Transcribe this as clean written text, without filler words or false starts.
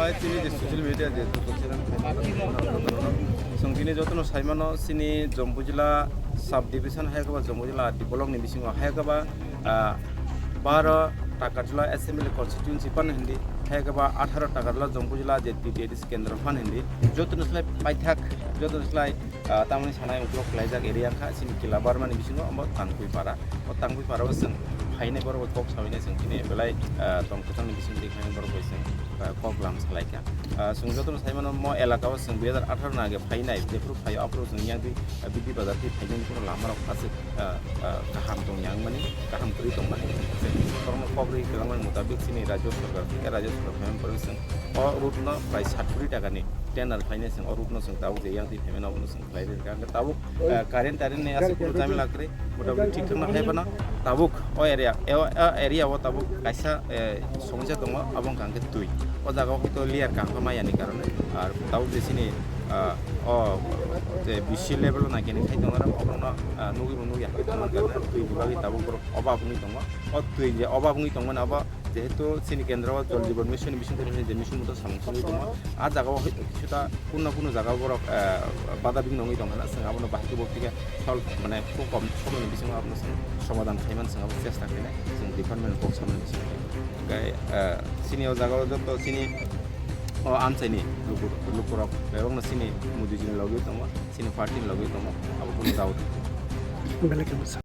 mai tini je social media je to chiran song tini jotono saimano sini jombujila sub division haikaba jombujila develop ni bisingo haikaba 12 টাকা জেলা assembly constituency পান হিন্দি হাইকাবা 18 টাকা জেলা জম্মু জেলা যে TDS কেন্দ্র পান হিন্দি যত নসলাই পাইথাক যত নসলাই তামনি সানাय উগ্র ক্লাইজাক এরিয়া খা সিনি কিলা বারমানি बिसिङाव আমব तांगुइ पारा o तांगुइ पारा जों फायनाय बर कक सावैनाय जों दिनै बेलाय तंकथांनि बिसिं देखायनाय बर जों कक लाम सालायका जों যত साइमानो म एलाकाव जों 2018 नागे फायनाय बेफोर फाय आपरो जों यां बिदि बाजारनि फायनायनि कोनो लामाराव फासे गाहाम दं यां माने गाहाम करि दं माने जों कबरि गोलांनाय मुताबिक सिनि राज्य सरकार पेमेन्ट परमिसन अ रुटनो प्राय 70 टाकानि टेन्डार फायनाय जों अ रुटनो जों दाउ जे यां पेमेन्ट आवनो जों फायदे का ताबुक कारेन्ट तारिन आसे कोनो जामे लाक्रे मोटामोटी ठीक थांना हायबाना ताबुक अ एरिया व ताबुक कायसा समस्या दङ आबं कांगे दुइ अ जागाव हयतो लियार कांखा मायानि कारणे आर दाउ जेसिनि जे बिसि लेभेल नागिरनाय खाय दङ आरो अबंना नुगि हायदोंमोन कारणे दुइ बिभागि ताबुक अबाबुनि दङ अ दुइ जे अबाबुनि दंमोन आबा जेहेतु सिनि केन्द्रआव जल जीवन मिशन जे मिशन मत सामसुनि दङ आ जागाव কিছুটা পূর্ণ জায়গাবোৰ বাধা বিঘ্ন নङै दङ जों आबनो बाहायखौ बक्तिगा सल्भ माने खूब कम समयनि बिथिङाव आबनो समाधान खालामनो जों চেষ্টা खालामनाय जों डिपार्टमेन्ट बक्स सामने गाय सिनियाव जागाव जत सिनि आनसाइनि लुकुरक एवं सिनि मुदिजिनि लगि दङ सिनि पार्टिनि लगि दङ आबो कोनो दाउट